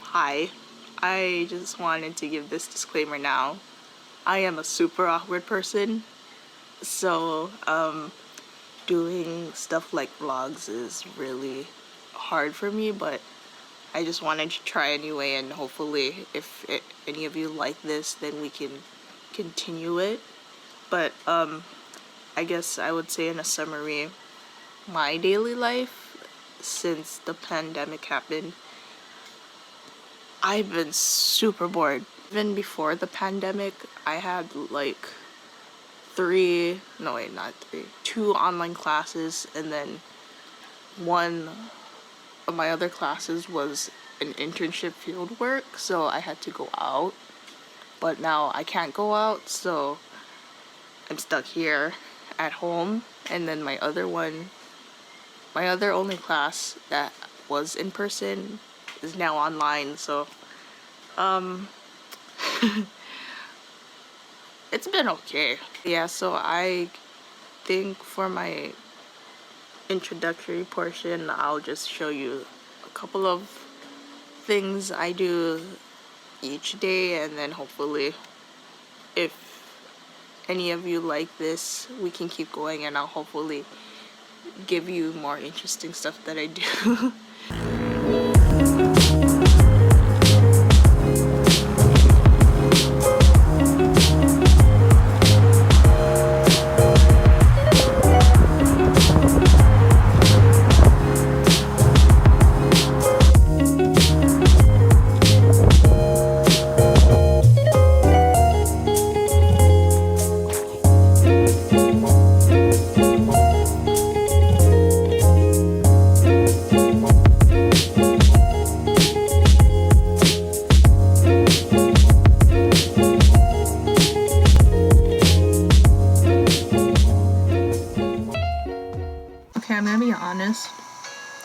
Hi. I just wanted to give this disclaimer now. I am a super awkward person, so doing stuff like vlogs is really hard for me, but I just wanted to try anyway, and hopefully if any of you like this, then we can continue it. But I guess I would say in a summary, my daily life since the pandemic happened, I've been super bored. Even before the pandemic, I had like two online classes, and then one of my other classes was an internship field work, so I had to go out. But now I can't go out, so I'm stuck here at home. And then my other only class that was in person is now online, so it's been okay. Yeah, so I think for my introductory portion, I'll just show you a couple of things I do each day, and then hopefully if any of you like this, we can keep going, and I'll hopefully give you more interesting stuff that I do. Okay, I'm gonna be honest,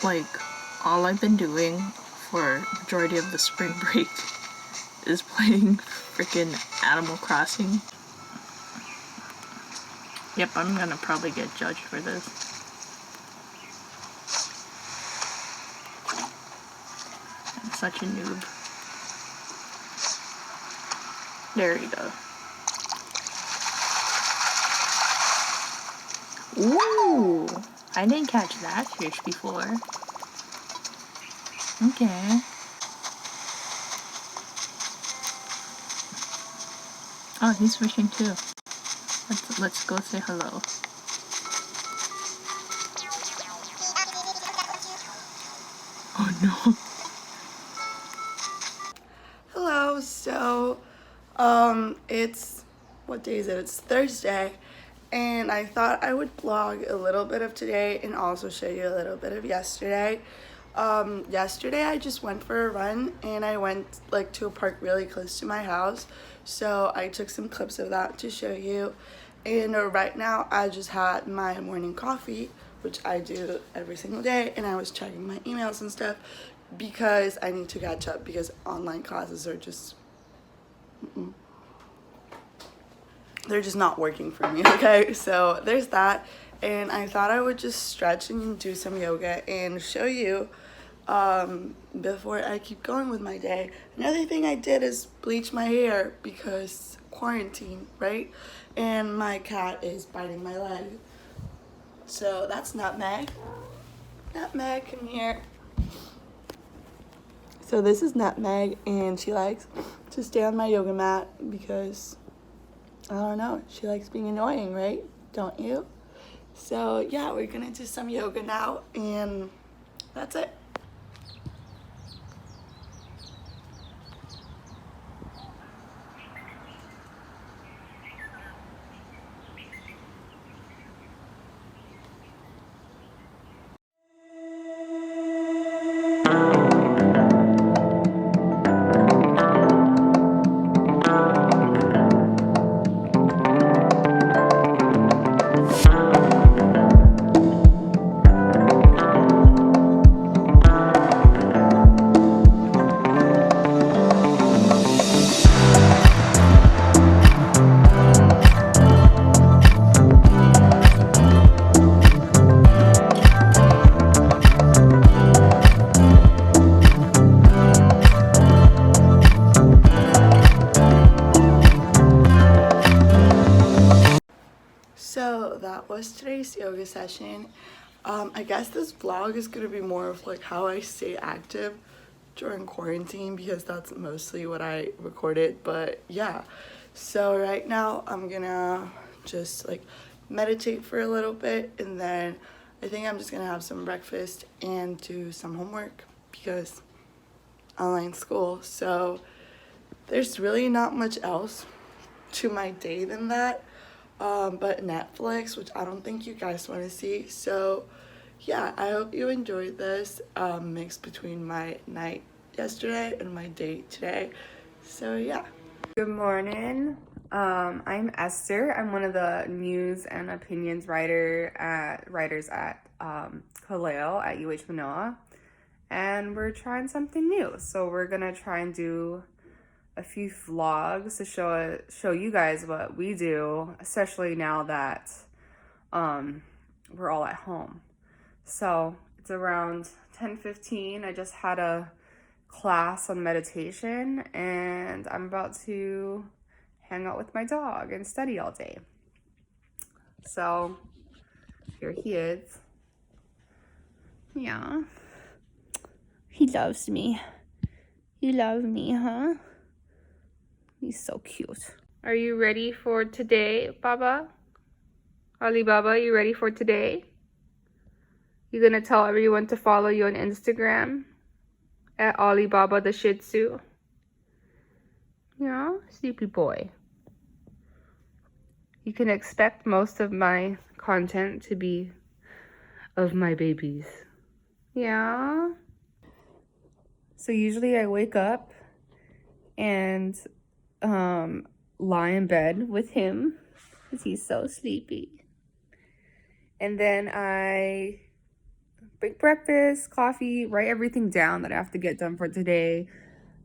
like, all I've been doing for majority of the spring break is playing freaking Animal Crossing. Yep, I'm gonna probably get judged for this. I'm such a noob. There you go. Ooh! I didn't catch that fish before. Okay. Oh, he's fishing too. Let's go say hello. Oh no. Hello, so it's what day is it? It's Thursday, and I thought I would vlog a little bit of today and also show you a little bit of yesterday. Yesterday I just went for a run, and I went like to a park really close to my house, so I took some clips of that to show you. And right now I just had my morning coffee, which I do every single day, and I was checking my emails and stuff because I need to catch up because online classes are just they're just not working for me. Okay, so there's that, and I thought I would just stretch and do some yoga and show you before I keep going with my day. Another thing I did is bleach my hair because quarantine, right? And my cat is biting my leg, so that's Nutmeg. Nutmeg, come here. So this is Nutmeg, and she likes to stay on my yoga mat because, I don't know, she likes being annoying, right? Don't you? So yeah, we're gonna do some yoga now, and that's it. was today's yoga session. I guess this vlog is gonna be more of like how I stay active during quarantine because that's mostly what I recorded. But yeah, so right now I'm gonna just like meditate for a little bit, and then I think I'm just gonna have some breakfast and do some homework because online school. So there's really not much else to my day than that, but Netflix, which I don't think you guys want to see. So yeah, I hope you enjoyed this mix between my night yesterday and my day today. So yeah. Good morning. I'm Esther. I'm one of the news and opinions writers at Kaleo at UH Manoa, and we're trying something new. So we're gonna try and do a few vlogs to show you guys what we do, especially now that we're all at home. So it's around 10:15. I just had a class on meditation, and I'm about to hang out with my dog and study all day. So here he is. Yeah, he loves me. You love me, huh? He's so cute. Are you ready for today, Baba? Ali Baba, you ready for today? You gonna tell everyone to follow you on Instagram at Alibaba the Shih Tzu? Yeah, sleepy boy. You can expect most of my content to be of my babies. Yeah. So usually I wake up and lie in bed with him because he's so sleepy. And then I make breakfast, coffee, write everything down that I have to get done for today.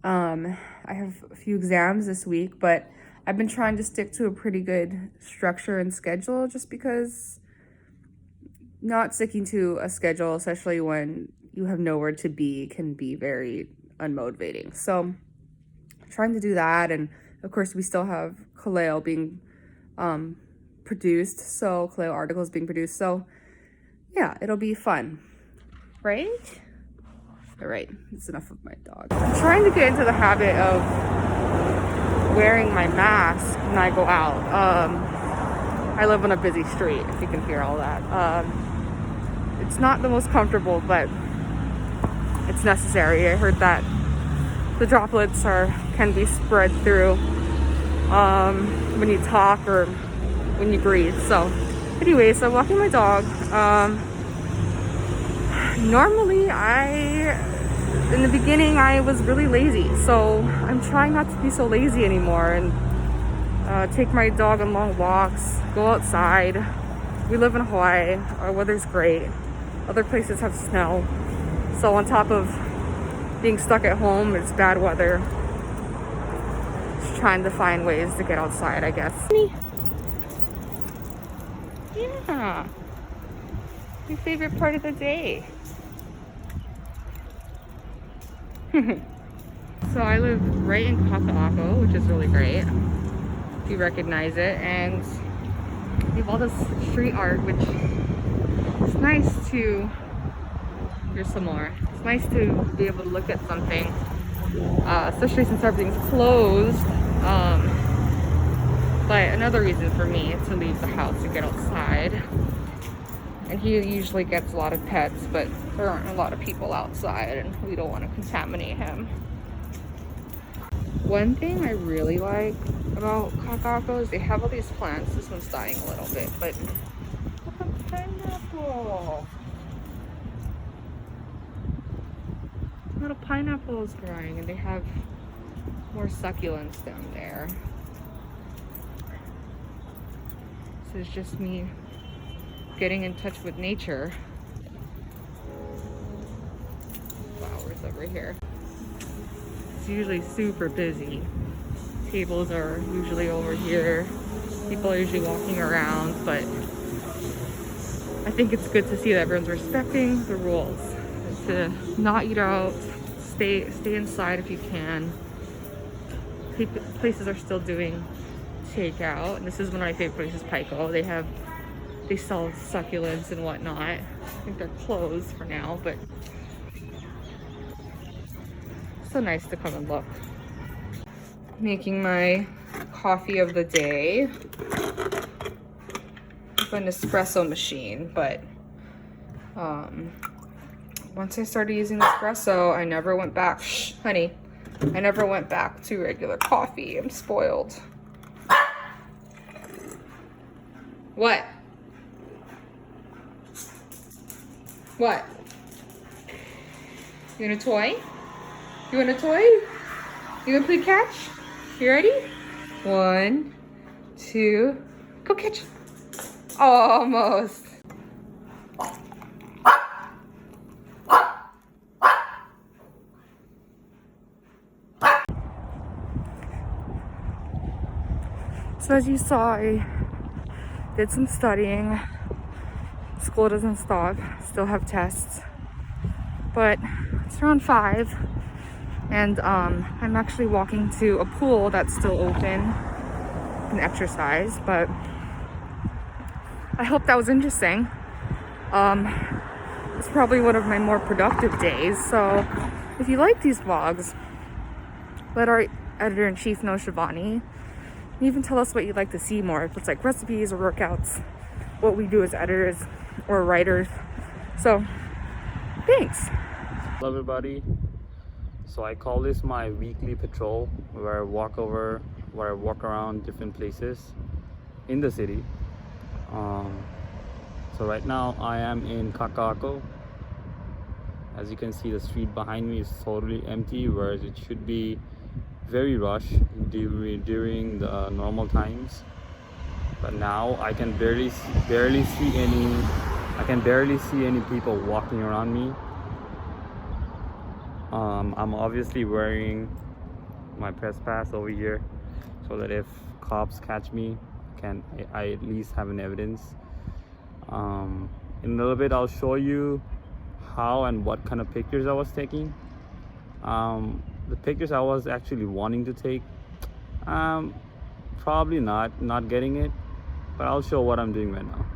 I have a few exams this week, but I've been trying to stick to a pretty good structure and schedule just because not sticking to a schedule, especially when you have nowhere to be, can be very unmotivating. So trying to do that, and of course we still have Kaleo being produced, so Kaleo articles being produced, so yeah, it'll be fun, right? All right, that's enough of my dog. I'm trying to get into the habit of wearing my mask when I go out. I live on a busy street, if you can hear all that. It's not the most comfortable, but it's necessary. I heard that the droplets can be spread through when you talk or when you breathe. So anyway, so I'm walking my dog. Normally in the beginning I was really lazy, so I'm trying not to be so lazy anymore and take my dog on long walks, go outside. We live in Hawaii, our weather's great. Other places have snow, so on top of being stuck at home, it's bad weather. Just trying to find ways to get outside, I guess. Yeah, your favorite part of the day. So I live right in Kaka'ako, which is really great if you recognize it, and we have all this street art, which is nice to, here's some more. It's nice to be able to look at something, especially since everything's closed. But another reason for me to leave the house to get outside, and he usually gets a lot of pets, but there aren't a lot of people outside and we don't want to contaminate him. One thing I really like about Kaka'ako is they have all these plants. This one's dying a little bit, but look at the pineapple. Little pineapple is growing, and they have more succulents down there. So it's just me getting in touch with nature. Flowers over here. It's usually super busy. Tables are usually over here. People are usually walking around, but I think it's good to see that everyone's respecting the rules. To not eat out, stay inside if you can. Places are still doing takeout, and this is one of my favorite places, Pico. They have they sell succulents and whatnot. I think they're closed for now, but so nice to come and look. Making my coffee of the day. An espresso machine, but once I started using espresso, I never went back. Shh, honey. I never went back to regular coffee. I'm spoiled. What? What? You want a toy? You want a toy? You want to play catch? You ready? 1, 2, go catch. Almost. So as you saw, I did some studying. School doesn't stop, still have tests. But it's around 5 and I'm actually walking to a pool that's still open and exercise, but I hope that was interesting. It's probably one of my more productive days, so if you like these vlogs, let our editor-in-chief know, Shivani. Even tell us what you'd like to see more, if it's like recipes or workouts, what we do as editors or writers. So, thanks. Hello everybody. So I call this my weekly patrol, where I walk around different places in the city. So right now I am in Kaka'ako. As you can see, the street behind me is totally empty, whereas it should be very rushed during the normal times. But now I can barely see any people walking around me. I'm obviously wearing my press pass over here so that if cops catch me, I at least have an evidence. In a little bit I'll show you how and what kind of pictures I was taking. The pictures I was actually wanting to take, probably not getting it, but I'll show what I'm doing right now.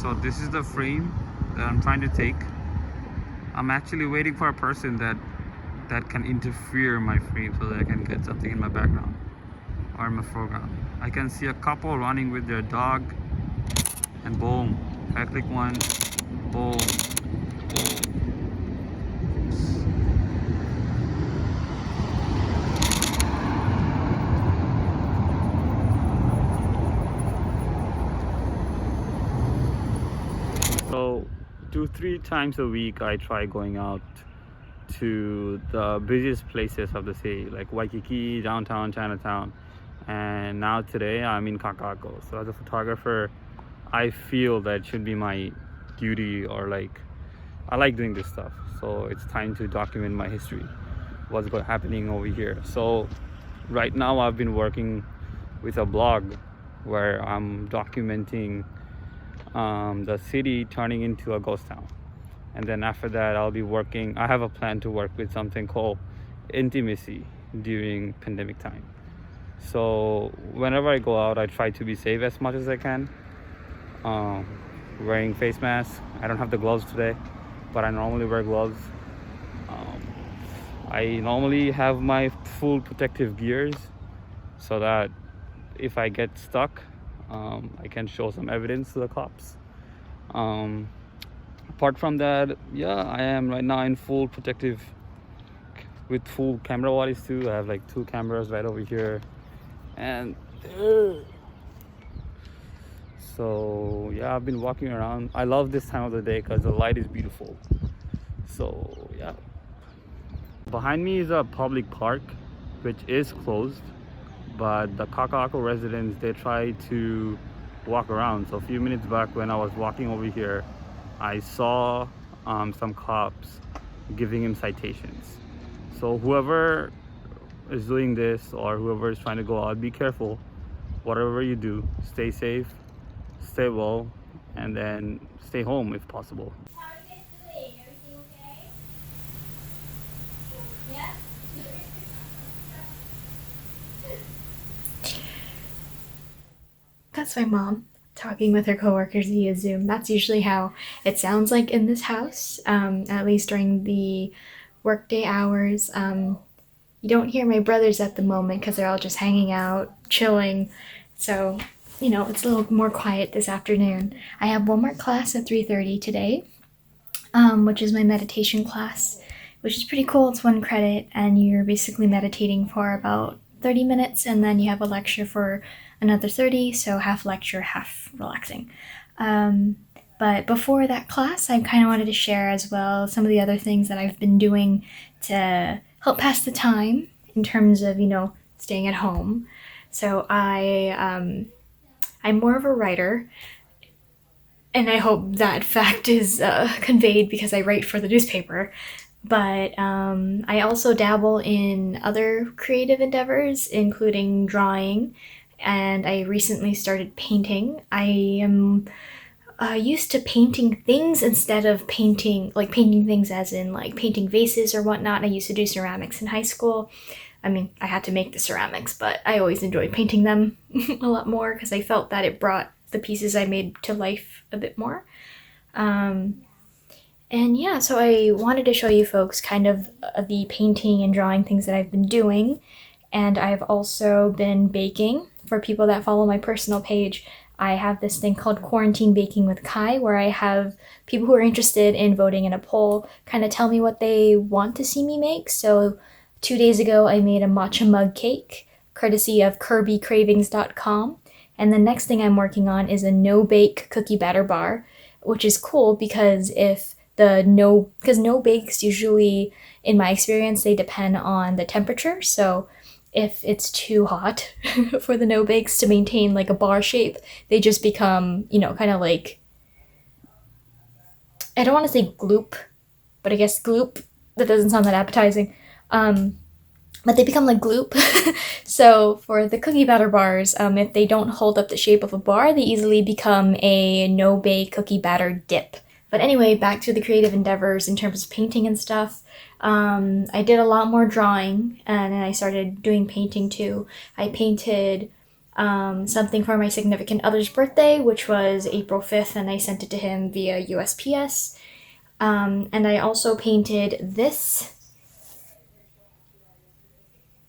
So this is the frame that I'm trying to take. I'm actually waiting for a person that can interfere my frame so that I can get something in my background or in my foreground. I can see a couple running with their dog, and boom, I click one, boom, boom. So 2-3 times a week I try going out to the busiest places of the city, like Waikiki, downtown, Chinatown, and now today I'm in Kaka'ako. So as a photographer, I feel that should be my duty, or like, I like doing this stuff, so it's time to document my history, what's happening over here. So right now I've been working with a blog where I'm documenting the city turning into a ghost town. And then after that I have a plan to work with something called intimacy during pandemic time. So whenever I go out, I try to be safe as much as I can. Wearing face masks. I don't have the gloves today, but I normally wear gloves. I normally have my full protective gears so that if I get stuck, I can show some evidence to the cops. Apart from that, yeah, I am right now in full protective with full camera bodies too. I have like 2 cameras right over here and there. So yeah, I've been walking around. I love this time of the day because the light is beautiful. So yeah, behind me is a public park which is closed, but the Kaka'ako residents, they try to walk around. So a few minutes back when I was walking over here, I saw some cops giving him citations. So whoever is doing this or whoever is trying to go out, be careful. Whatever you do, stay safe, stay well, and then stay home if possible. How are you guys doing? Everything okay? Yeah? That's my mom talking with her coworkers via Zoom. That's usually how it sounds like in this house, at least during the workday hours. You don't hear my brothers at the moment because they're all just hanging out, chilling. So, you know, it's a little more quiet this afternoon. I have one more class at 3:30 today, which is my meditation class, which is pretty cool. It's 1 credit, and you're basically meditating for about 30 minutes, and then you have a lecture for another 30, so half lecture, half relaxing. But before that class, I kind of wanted to share as well some of the other things that I've been doing to help pass the time in terms of, you know, staying at home. So I'm more of a writer, and I hope that fact is conveyed because I write for the newspaper. But I also dabble in other creative endeavors, including drawing, and I recently started painting. I am used to painting things instead of painting things as in like painting vases or whatnot. I used to do ceramics in high school. I mean, I had to make the ceramics, but I always enjoyed painting them a lot more because I felt that it brought the pieces I made to life a bit more. And yeah, so I wanted to show you folks kind of the painting and drawing things that I've been doing. And I've also been baking. For people that follow my personal page, I have this thing called Quarantine Baking with Kai, where I have people who are interested in voting in a poll kind of tell me what they want to see me make. So 2 days ago, I made a matcha mug cake, courtesy of KirbyCravings.com. And the next thing I'm working on is a no-bake cookie batter bar, which is cool because no bakes usually, in my experience, they depend on the temperature. So if it's too hot for the no bakes to maintain like a bar shape, they just become, you know, kind of like, I don't want to say gloop, but I guess gloop, that doesn't sound that appetizing. But they become like gloop. So for the cookie batter bars, if they don't hold up the shape of a bar, they easily become a no-bake cookie batter dip. But anyway, back to the creative endeavors in terms of painting and stuff. I did a lot more drawing, and then I started doing painting too. I painted something for my significant other's birthday, which was April 5th, and I sent it to him via USPS. And I also painted this.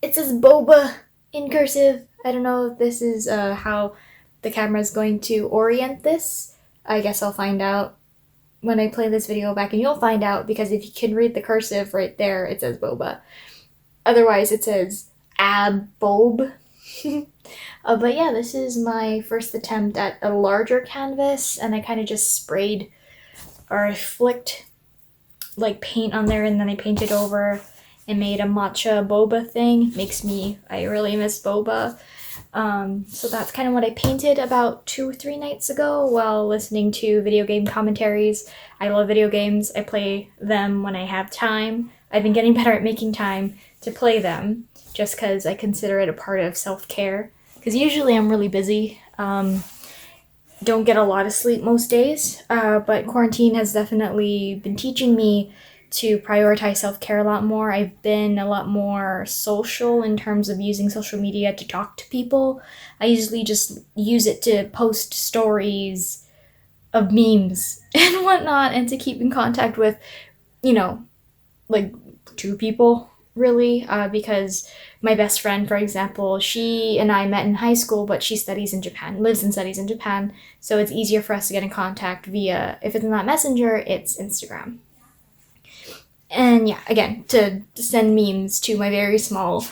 It says boba in cursive. I don't know if this is how the camera is going to orient this. I guess I'll find out when I play this video back, and you'll find out, because if you can read the cursive right there, it says boba. Otherwise, it says abob. But yeah, this is my first attempt at a larger canvas, and I kind of just sprayed or flicked like paint on there, and then I painted over and made a matcha boba thing. I really miss boba. So that's kind of what I painted about 2 or 3 nights ago while listening to video game commentaries. I love video games. I play them when I have time. I've been getting better at making time to play them just because I consider it a part of self-care. Because usually I'm really busy. Don't get a lot of sleep most days, but quarantine has definitely been teaching me to prioritize self-care a lot more. I've been a lot more social in terms of using social media to talk to people. I usually just use it to post stories of memes and whatnot, and to keep in contact with, you know, like 2 people, really, because my best friend, for example, she and I met in high school, but she lives and studies in Japan, so it's easier for us to get in contact via, if it's not Messenger, it's Instagram. And yeah, again, to send memes to my very small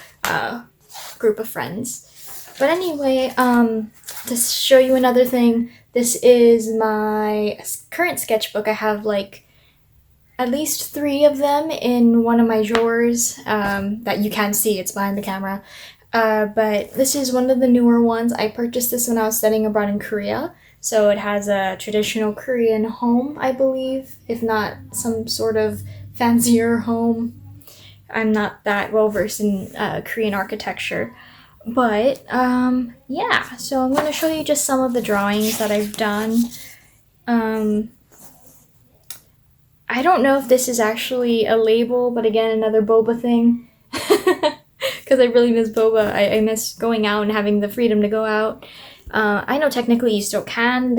group of friends. But anyway, to show you another thing, this is my current sketchbook. I have like at least 3 of them in one of my drawers that you can't see, it's behind the camera. But this is one of the newer ones. I purchased this when I was studying abroad in Korea. So it has a traditional Korean home, I believe, if not some sort of fancier home. I'm not that well versed in Korean architecture. But yeah, so I'm going to show you just some of the drawings that I've done. I don't know if this is actually a label, but again, another boba thing. Because I really miss boba. I miss going out and having the freedom to go out. I know technically you still can.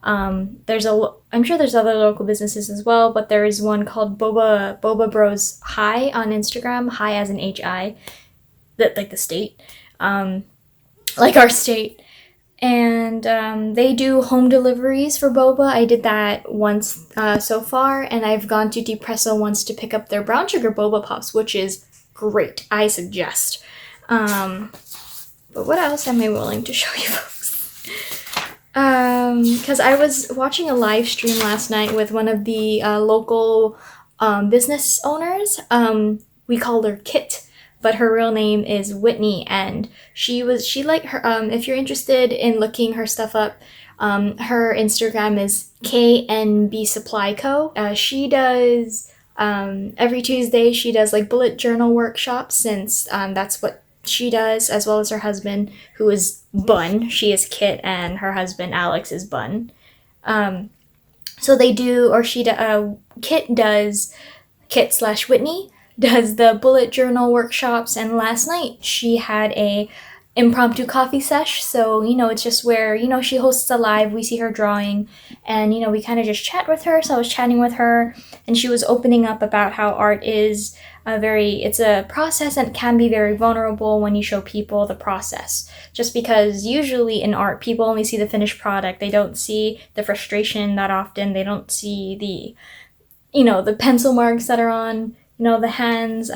I'm sure there's other local businesses as well, but there is one called Boba Bros Hi on Instagram. Hi as in HI, that like the state, like our state. And they do home deliveries for boba. I did that once so far, and I've gone to Depresso once to pick up their brown sugar boba pops, which is great. I suggest. But what else am I willing to show you folks? Because I was watching a live stream last night with one of the local business owners. We called her Kit, but her real name is Whitney, and she like her, if you're interested in looking her stuff up, her Instagram is KNB Supply Co. She does, every Tuesday, she does like bullet journal workshops, since that's what she does, as well as her husband, who is Bun. She is Kit, and her husband, Alex, is Bun. So they do, or Kit/Whitney does the bullet journal workshops, and last night she had a impromptu coffee sesh. So, it's just where, she hosts a live, we see her drawing, and, we kind of just chat with her. So I was chatting with her, and she was opening up about how art is it's a process and can be very vulnerable when you show people the process. Just because usually in art, people only see the finished product. They don't see the frustration that often. They don't see the pencil marks that are on the hands.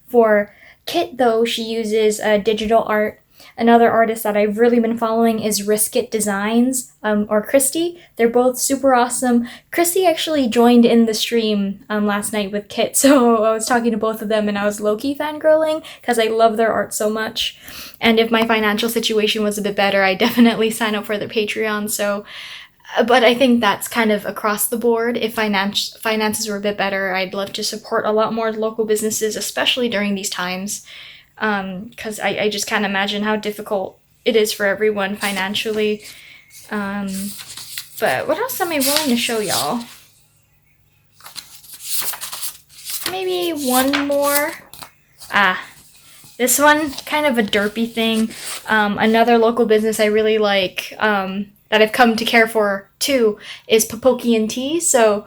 For Kit, though, she uses digital art. Another artist that I've really been following is Risk It Designs, or Christy. They're both super awesome. Christy actually joined in the stream last night with Kit, so I was talking to both of them, and I was low-key fangirling because I love their art so much. And if my financial situation was a bit better, I'd definitely sign up for their Patreon. So but I think that's kind of across the board. If finances were a bit better, I'd love to support a lot more local businesses, especially during these times, because I just can't imagine how difficult it is for everyone financially. But what else am I willing to show y'all? Maybe one more. This one, kind of a derpy thing. Another local business I really like, that I've come to care for too, is Popokian Tea. So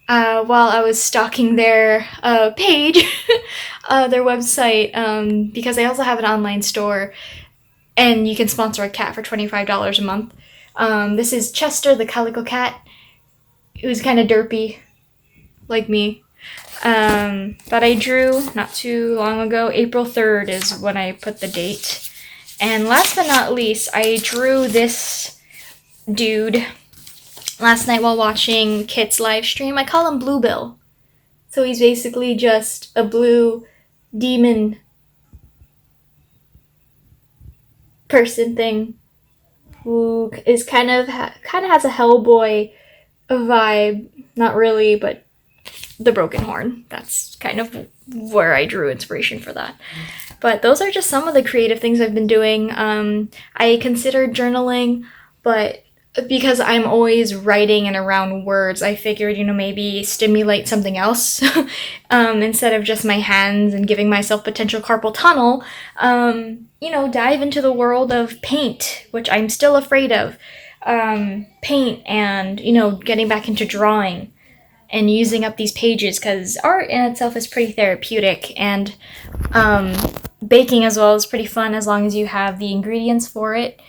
while I was stalking their page, their website, because they also have an online store, and you can sponsor a cat for $25 a month. This is Chester the Calico Cat. It was kind of derpy, like me. But I drew not too long ago. April 3rd is when I put the date. And last but not least, I drew this dude last night while watching Kit's live stream. I call him Bluebill. So he's basically just a blue demon person thing who is kind of has a Hellboy vibe. Not really, but the broken horn. That's kind of where I drew inspiration for that. But those are just some of the creative things I've been doing. I considered journaling, but because I'm always writing and around words, I figured, maybe stimulate something else instead of just my hands and giving myself potential carpal tunnel. Dive into the world of paint, which I'm still afraid of. Paint and, getting back into drawing and using up these pages, because art in itself is pretty therapeutic, and baking as well is pretty fun as long as you have the ingredients for it.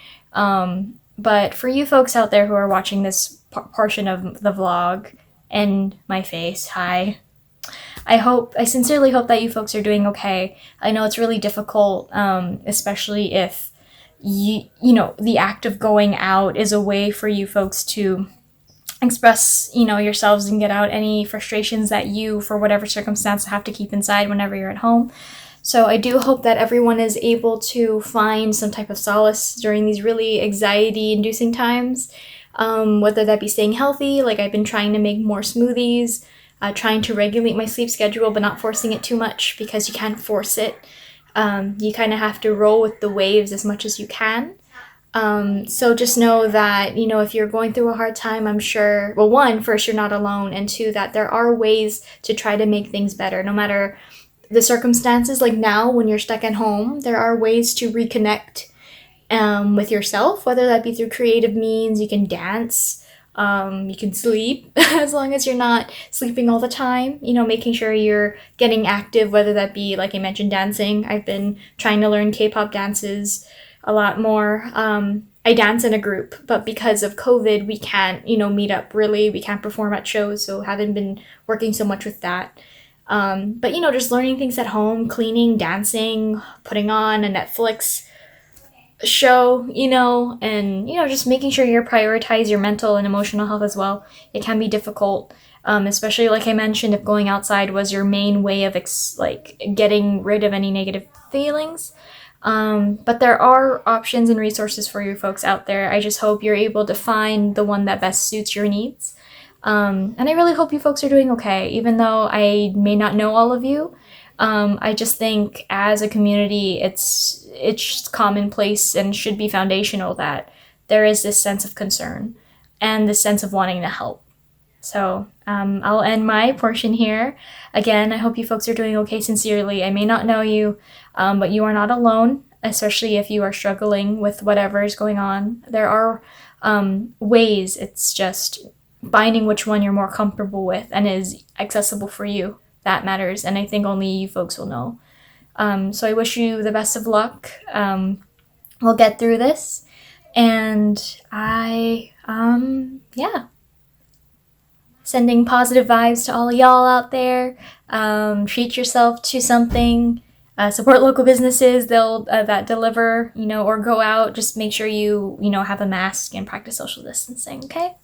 But for you folks out there who are watching this portion of the vlog and my face, hi. I sincerely hope that you folks are doing okay. I know it's really difficult, especially if the act of going out is a way for you folks to express, yourselves and get out any frustrations that you, for whatever circumstance, have to keep inside whenever you're at home. So I do hope that everyone is able to find some type of solace during these really anxiety-inducing times, whether that be staying healthy, like I've been trying to make more smoothies, trying to regulate my sleep schedule but not forcing it too much, because you can't force it. You kind of have to roll with the waves as much as you can. So just know that, if you're going through a hard time, I'm sure, well, one, first, you're not alone, and two, that there are ways to try to make things better, no matter the circumstances. Like now, when you're stuck at home, there are ways to reconnect with yourself, whether that be through creative means. You can dance, you can sleep, as long as you're not sleeping all the time, making sure you're getting active, whether that be, like I mentioned, dancing. I've been trying to learn K-pop dances a lot more. I dance in a group, but because of COVID, we can't, meet up really. We can't perform at shows, so haven't been working so much with that. But, just learning things at home, cleaning, dancing, putting on a Netflix show, and, just making sure you prioritize your mental and emotional health as well. It can be difficult, especially like I mentioned, if going outside was your main way of getting rid of any negative feelings. But there are options and resources for you folks out there. I just hope you're able to find the one that best suits your needs. And I really hope you folks are doing okay, even though I may not know all of you. I just think as a community, it's commonplace and should be foundational that there is this sense of concern and this sense of wanting to help. So I'll end my portion here. Again, I hope you folks are doing okay sincerely. I may not know you, but you are not alone, especially if you are struggling with whatever is going on. There are ways. It's just finding which one you're more comfortable with and is accessible for you. That matters, and I think only you folks will know. So I wish you the best of luck. We'll get through this, and sending positive vibes to all of y'all out there. Treat yourself to something. Support local businesses that deliver, or go out. Just make sure you have a mask and practice social distancing, okay?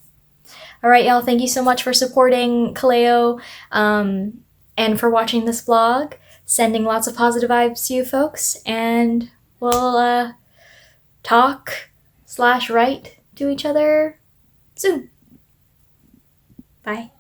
All right, y'all, thank you so much for supporting Kaleo and for watching this vlog. Sending lots of positive vibes to you folks, and we'll talk/write to each other soon. Bye.